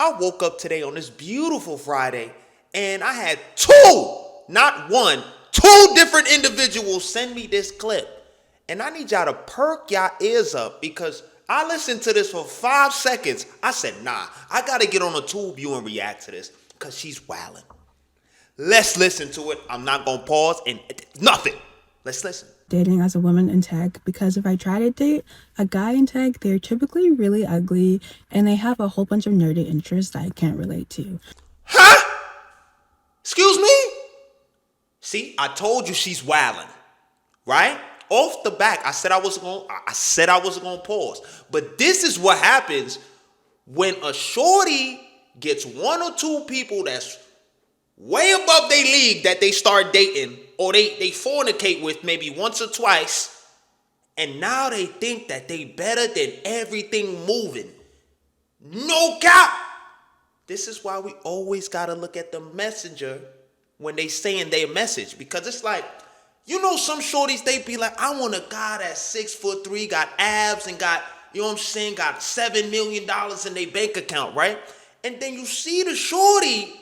I woke up today on this beautiful Friday and I had two, not one, two different individuals send me this clip. And I need y'all to perk y'all ears up because I listened to this for 5 seconds. I said, nah, I got to get on a tube view and react to this because she's wilding. Let's listen to it. I'm not going to pause and nothing. Let's listen. Dating as a woman in tech, because if I try to date a guy in tech, they're typically really ugly and they have a whole bunch of nerdy interests that I can't relate to. Huh? Excuse me? See, I told you she's wilding, right? Off the back, I said I wasn't gonna pause. But this is what happens when a shorty gets one or two people that's way above their league that they start dating or they fornicate with maybe once or twice, and now they think that they better than everything moving. No cap. This is why we always gotta look at the messenger when they saying their message, because it's like, you know, some shorties, they be like, I want a guy that's 6'3", got abs and got, you know what I'm saying, got $7 million in their bank account, right? And then you see the shorty,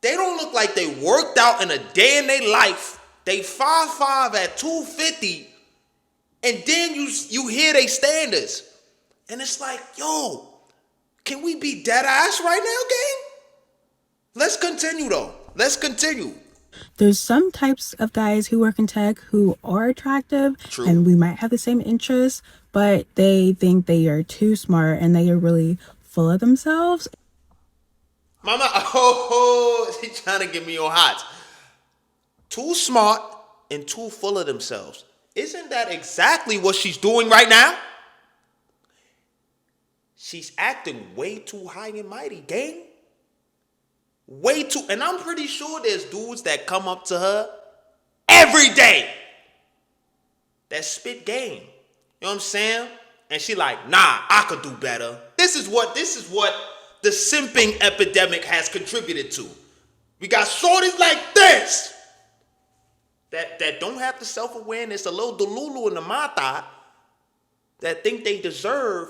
they don't look like they worked out in a day in their life. They 5'5" at 250, and then you hear they standards. And it's like, yo, can we be dead ass right now, gang? Let's continue though. Let's continue. There's some types of guys who work in tech who are attractive. True. And we might have the same interests, but they think they are too smart and they are really full of themselves. Mama, she's trying to get me on hot. Too smart and too full of themselves. Isn't that exactly what she's doing right now? She's acting way too high and mighty, gang. Way too, and I'm pretty sure there's dudes that come up to her every day that spit game. You know what I'm saying? And she like, nah, I could do better. This is what the simping epidemic has contributed to. We got shorties like this that don't have the self-awareness, a little delulu in the mata, that think they deserve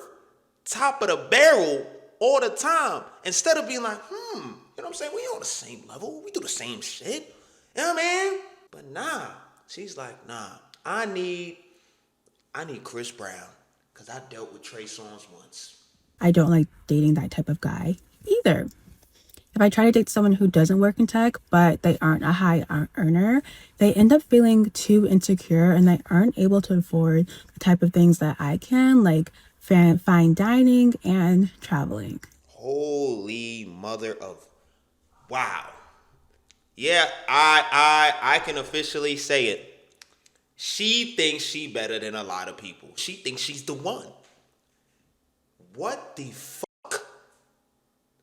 top of the barrel all the time, instead of being like, you know what I'm saying? We on the same level. We do the same shit. You know what I mean? But nah, she's like, nah, I need Chris Brown because I dealt with Trey Songz once. I don't like dating that type of guy either. If I try to date someone who doesn't work in tech, but they aren't a high earner, they end up feeling too insecure and they aren't able to afford the type of things that I can, like fine dining and traveling. Holy mother of wow. Yeah, I can officially say it. She thinks she better than a lot of people. She thinks she's the one. What the fuck?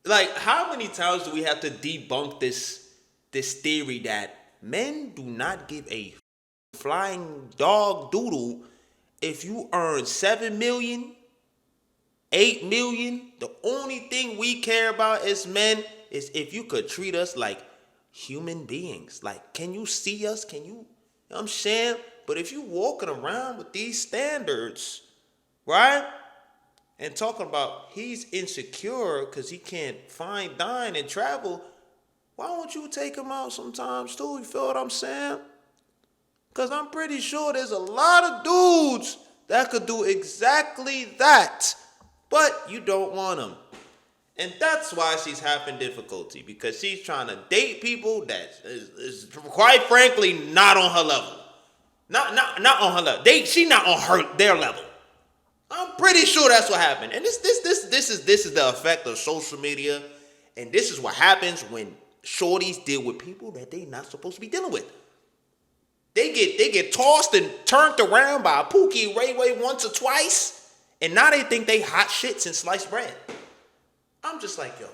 Like, how many times do we have to debunk this theory that men do not give a flying dog doodle if you earn 7 million, 8 million? The only thing we care about as men is if you could treat us like human beings. Like, can you see us? Can you know what I'm saying? But if you walking around with these standards, right? And talking about he's insecure because he can't fine dine and travel, why don't you take him out sometimes too? You feel what I'm saying? Because I'm pretty sure there's a lot of dudes that could do exactly that, but you don't want them. And that's why she's having difficulty, because she's trying to date people that is quite frankly not on her level. Not on her level. She not on their level. I'm pretty sure that's what happened. And this is the effect of social media. And this is what happens when shorties deal with people that they not supposed to be dealing with. They get tossed and turned around by a Pookie Ray once or twice, and now they think they hot shits and sliced bread. I'm just like, yo.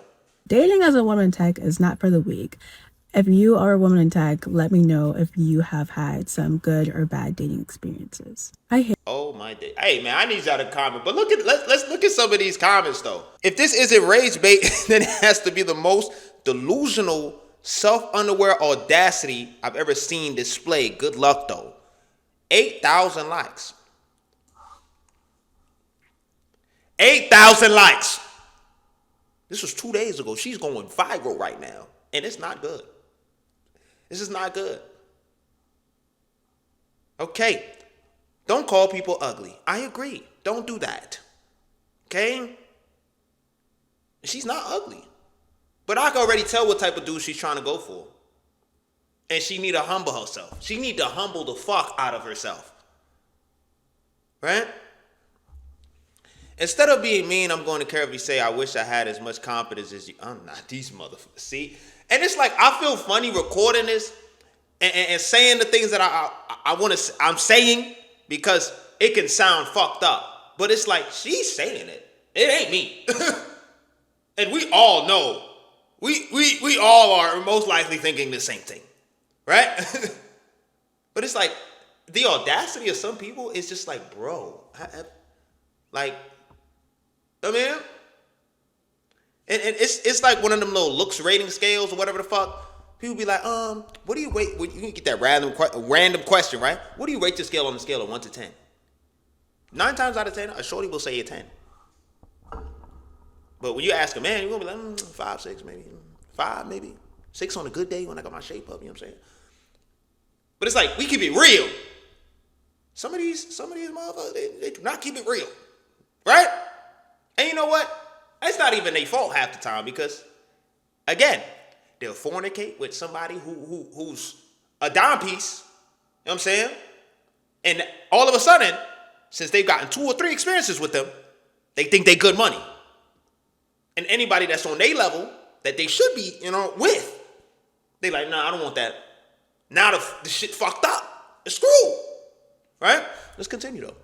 Dating as a woman in tech is not for the weak. If you are a woman in tech, let me know if you have had some good or bad dating experiences. Oh my day. Hey man, I need y'all to comment. But let's look at some of these comments though. If this isn't rage bait, then it has to be the most delusional self-unaware audacity I've ever seen displayed. Good luck though. 8,000 likes. 8,000 likes. This was 2 days ago. She's going viral right now. And it's not good. This is not good. Okay. Don't call people ugly. I agree. Don't do that. Okay? She's not ugly. But I can already tell what type of dude she's trying to go for. And she need to humble herself. She need to humble the fuck out of herself. Right? Instead of being mean, I'm going to carefully say, I wish I had as much confidence as you. I'm not these motherfuckers. See? And it's like, I feel funny recording this and saying the things that I'm saying because it can sound fucked up. But it's like, she's saying it. It ain't me. And we all know. We all are most likely thinking the same thing. Right? But it's like, the audacity of some people is just like, bro. And it's like one of them little looks rating scales or whatever the fuck. People be like, what do you rate? You can get that random question, right? What do you rate your scale on the scale of 1 to 10? 9 times out of 10, a shorty will say a 10. But when you ask a man, you're gonna be like, 5, 6, maybe 5, maybe 6 on a good day when I got my shape up. You know what I'm saying? But it's like we keep it real. Some of these motherfuckers, they do not keep it real, right? And you know what? It's not even their fault half the time because, again, they'll fornicate with somebody who's a dime piece. You know what I'm saying? And all of a sudden, since they've gotten 2 or 3 experiences with them, they think they good money. And anybody that's on their level that they should be, with, they like, nah, I don't want that. Now the shit fucked up. It's screwed. Right? Let's continue though.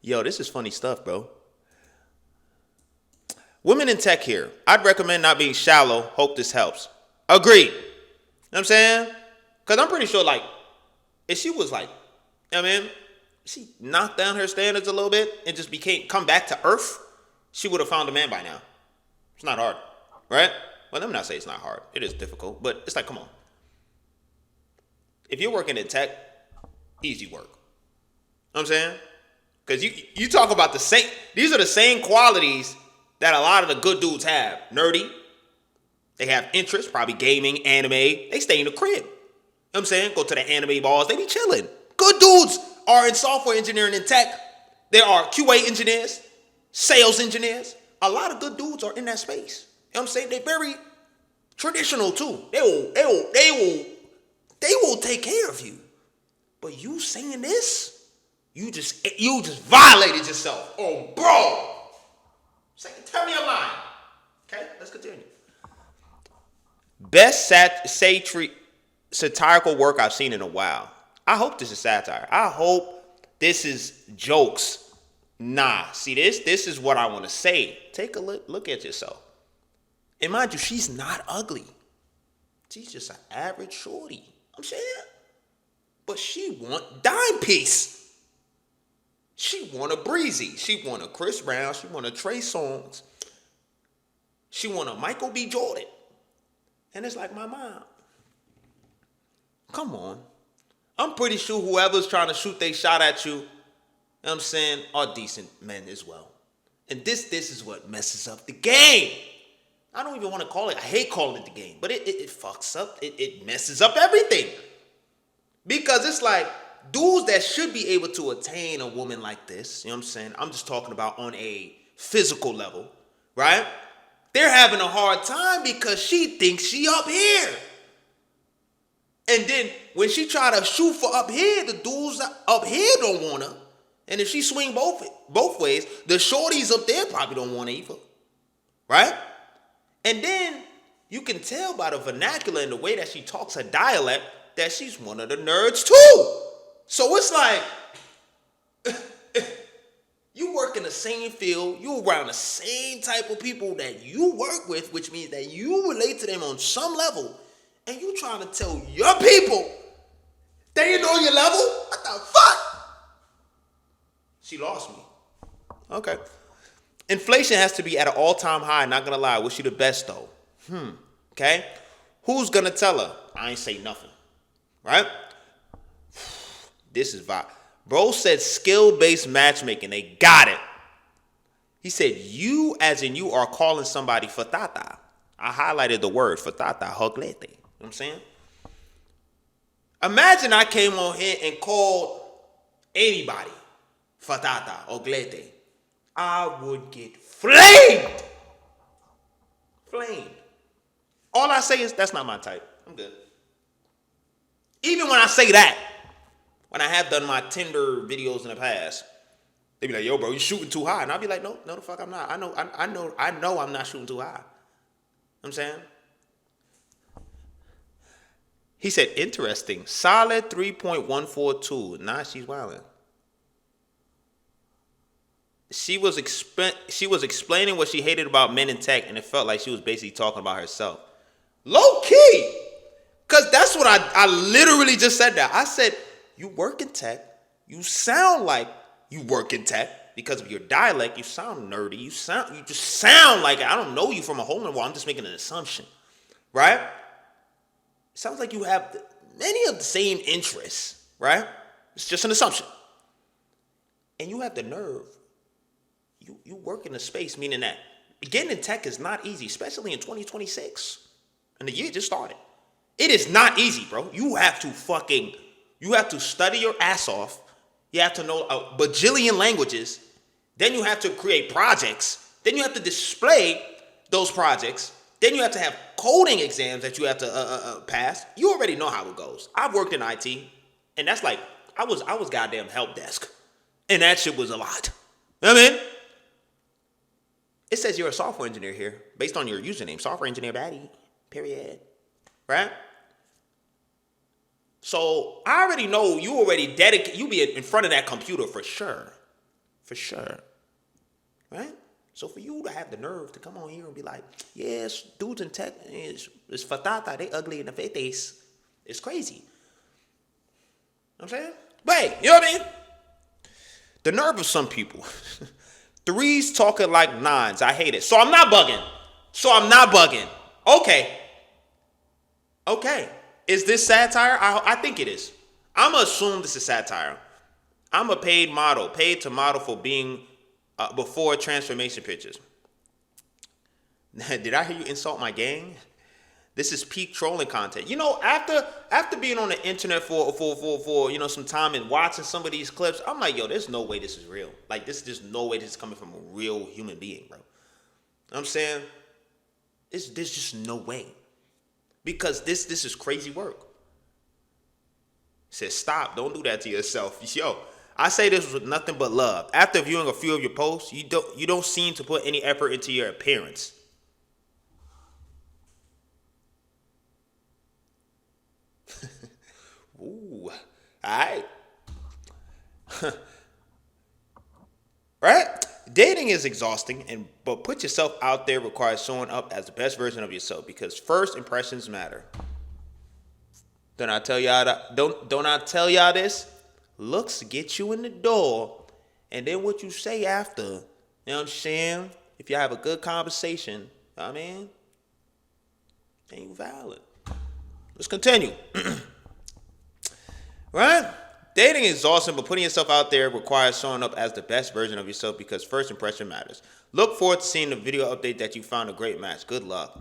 Yo, this is funny stuff, bro. Women in tech here. I'd recommend not being shallow. Hope this helps. Agreed. You know what I'm saying? Because I'm pretty sure, like, if she was like, she knocked down her standards a little bit and just come back to earth, she would have found a man by now. It's not hard. Right? Well, let me not say it's not hard. It is difficult. But it's like, come on. If you're working in tech, easy work. You know what I'm saying? Because you talk about these are the same qualities that a lot of the good dudes have. Nerdy. They have interests, probably gaming, anime. They stay in the crib. You know what I'm saying? Go to the anime balls. They be chilling. Good dudes are in software engineering and tech. There are QA engineers, sales engineers. A lot of good dudes are in that space. You know what I'm saying? They're very traditional too. They will take care of you. But you saying this, you just violated yourself. Oh, bro. Tell me your line. Okay, let's continue. Best satirical work I've seen in a while. I hope this is satire. I hope this is jokes. Nah, see this is what I want to say. Take a look at yourself. And mind you, she's not ugly. She's just an average shorty. I'm saying. But she want dime piece. She want a Breezy. She want a Chris Brown. She want a Trey Songz. She want a Michael B. Jordan. And it's like, my mom. Come on. I'm pretty sure whoever's trying to shoot they shot at you, you know what I'm saying, are decent men as well. And this is what messes up the game. I don't even want to call it, I hate calling it the game, but it fucks up, it messes up everything. Because it's like, dudes that should be able to attain a woman like this, you know what I'm saying? I'm just talking about on a physical level, right? They're having a hard time because she thinks she up here. And then when she try to shoot for up here, the dudes up here don't want her. And if she swing both ways, the shorties up there probably don't want her either. Right? And then you can tell by the vernacular and the way that she talks her dialect that she's one of the nerds too. So it's like, you work in the same field, you around the same type of people that you work with, which means that you relate to them on some level, and you trying to tell your people they ain't on your level? What the fuck? She lost me. Okay. Inflation has to be at an all-time high, not gonna lie. Wish you the best though. Okay? Who's gonna tell her? I ain't say nothing. Right? This is vibe. Bro said skill-based matchmaking. They got it. He said, you as in you are calling somebody fatata. I highlighted the word fatata, hoglete. You know what I'm saying? Imagine I came on here and called anybody fatata, oglete. I would get flamed. Flamed. All I say is, that's not my type. I'm good. Even when I say that, when I have done my Tinder videos in the past, they be like, yo, bro, you shooting too high. And I'll be like, no, the fuck I'm not. I know I'm not shooting too high. You know what I'm saying? He said, interesting. Solid 3.142. Nah, she's wilding. She was explaining what she hated about men in tech, and it felt like she was basically talking about herself. Low key. Because that's what I literally just said that. I said, you work in tech. You sound like you work in tech because of your dialect. You sound nerdy. You just sound like, I don't know you from a hole in the wall. I'm just making an assumption. Right? It sounds like you have many of the same interests. Right? It's just an assumption. And you have the nerve. You work in a space, meaning that getting in tech is not easy, especially in 2026. And the year just started. It is not easy, bro. You have to study your ass off. You have to know a bajillion languages. Then you have to create projects. Then you have to display those projects. Then you have to have coding exams that you have to pass. You already know how it goes. I've worked in IT, and that's like, I was goddamn help desk. And that shit was a lot. You know what I mean? It says you're a software engineer here, based on your username, software engineer baddie, period. Right? So I already know you already dedicate. You be in front of that computer for sure, right? So for you to have the nerve to come on here and be like, yes, dudes in tech is fatata, they ugly in the face. It's crazy. You know what I'm saying? But hey, you know what I mean? The nerve of some people. Threes talking like nines. I hate it. So I'm not bugging. Okay. Is this satire? I think it is. I'm going to assume this is satire. I'm a paid to model for being before transformation pictures. Did I hear you insult my gang? This is peak trolling content. You know, after being on the internet for some time and watching some of these clips, I'm like, yo, there's no way this is real. Like, there's no way this is coming from a real human being, bro. You know what I'm saying? There's just no way. Because this is crazy work. He says, stop. Don't do that to yourself. Yo, I say this with nothing but love. After viewing a few of your posts, you don't seem to put any effort into your appearance. Ooh, all right. Right? Dating is exhausting, but put yourself out there requires showing up as the best version of yourself because first impressions matter. Don't I tell y'all this? Looks get you in the door, and then what you say after, you know what I'm saying? If you have a good conversation, you know what I mean? Then you valid. Let's continue. Right? Dating is exhausting, but putting yourself out there requires showing up as the best version of yourself because first impression matters. Look forward to seeing the video update that you found a great match. Good luck.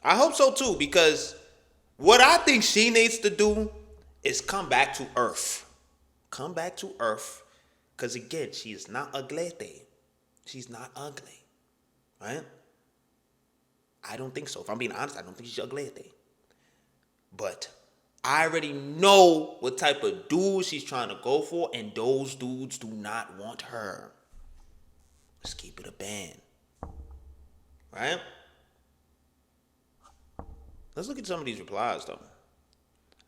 I hope so too, because what I think she needs to do is come back to earth. Come back to earth. Because again, she is not ugly. She's not ugly. Right? I don't think so. If I'm being honest, I don't think she's ugly. But I already know what type of dude she's trying to go for, and those dudes do not want her. Let's keep it a band. Right? Let's look at some of these replies, though.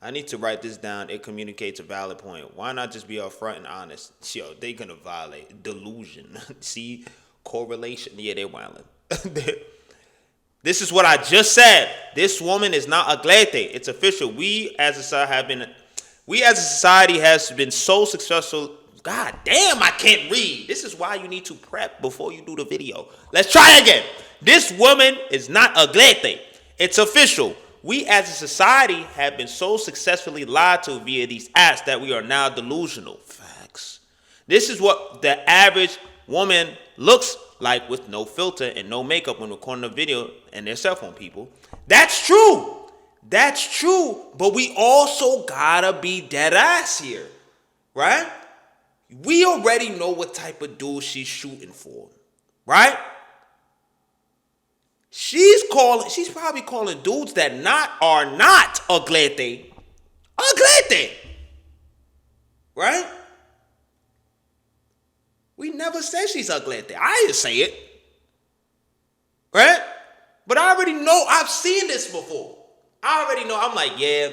I need to write this down. It communicates a valid point. Why not just be upfront and honest? Yo, they gonna violate. Delusion. See? Correlation. Yeah, they're wilding. This is what I just said. This woman is not aglete. It's official. We as a society has been so successful. God damn, I can't read. This is why you need to prep before you do the video. Let's try again. This woman is not aglete. It's official. We as a society have been so successfully lied to via these apps that we are now delusional. Facts. This is what the average woman looks like with no filter and no makeup when recording a video and their cell phone people. That's true. That's true. But we also gotta be dead ass here, right? We already know what type of dude she's shooting for, right? She's probably calling dudes that are not aglete, right? We never said she's aglete. I didn't say it, right? But I already know. I've seen this before. I already know. I'm like, yeah,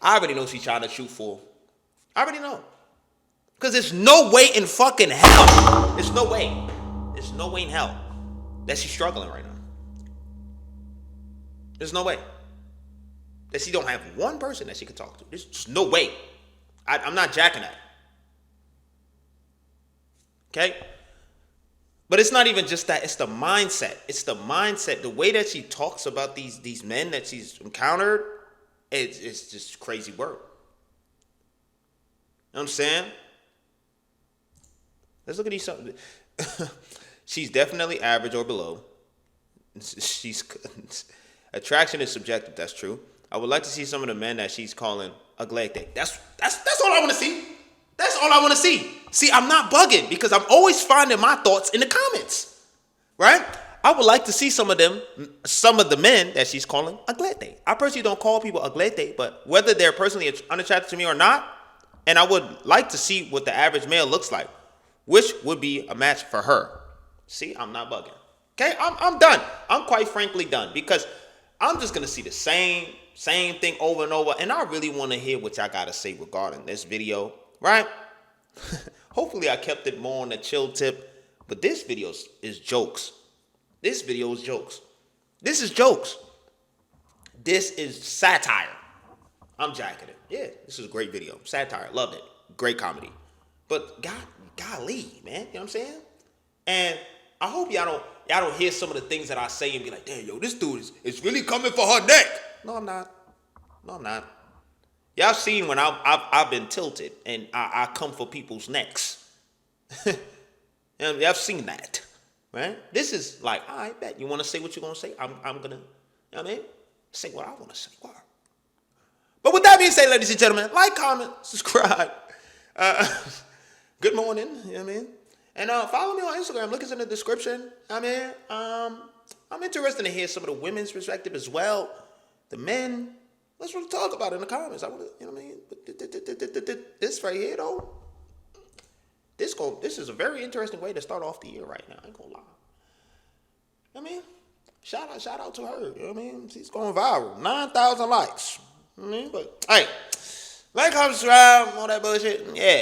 I already know she's trying to shoot for. I already know. Because there's no way in fucking hell. There's no way. There's no way in hell that she's struggling right now. There's no way that she don't have one person that she could talk to. There's just no way. I'm not jacking that. Okay? But it's not even just that. It's the mindset. It's the mindset. The way that she talks about these men that she's encountered, it's just crazy work. You know what I'm saying? Let's look at these something. She's definitely average or below. Attraction is subjective. That's true. I would like to see some of the men that she's calling aglete. That's all I want to see. That's all I want to see. See, I'm not bugging because I'm always finding my thoughts in the comments, right? I would like to see some of the men that she's calling aglete. I personally don't call people aglete, but whether they're personally unattracted to me or not, and I would like to see what the average male looks like, which would be a match for her. See, I'm not bugging. Okay, I'm done. I'm quite frankly done because I'm just gonna see the same thing over and over, and I really want to hear what y'all gotta say regarding this video, right? Hopefully, I kept it more on the chill tip, but this video is jokes. This video is jokes. This is jokes. This is satire. I'm jacking it. Yeah, this is a great video. Satire, loved it. Great comedy. But golly, man, you know what I'm saying? And I hope y'all don't hear some of the things that I say and be like, damn, yo, this dude is really coming for her neck. No, I'm not. Y'all seen when I've been tilted and I come for people's necks. And y'all seen that, right? This is like, I bet you want to say what you're gonna say. I'm gonna, you know what I mean? Say what I want to say. Wow. But with that being said, ladies and gentlemen, like, comment, subscribe. Good morning, you know what I mean? And follow me on Instagram. Link is in the description. I mean, I'm interested to hear some of the women's perspective as well. The men, let's really talk about it in the comments. I want to, you know what I mean? But this right here, though, this is a very interesting way to start off the year right now. I ain't gonna lie. I mean, shout out to her. You know what I mean? She's going viral. 9,000 likes. You know what I mean? But hey, like, comment, subscribe, all that bullshit. Yeah.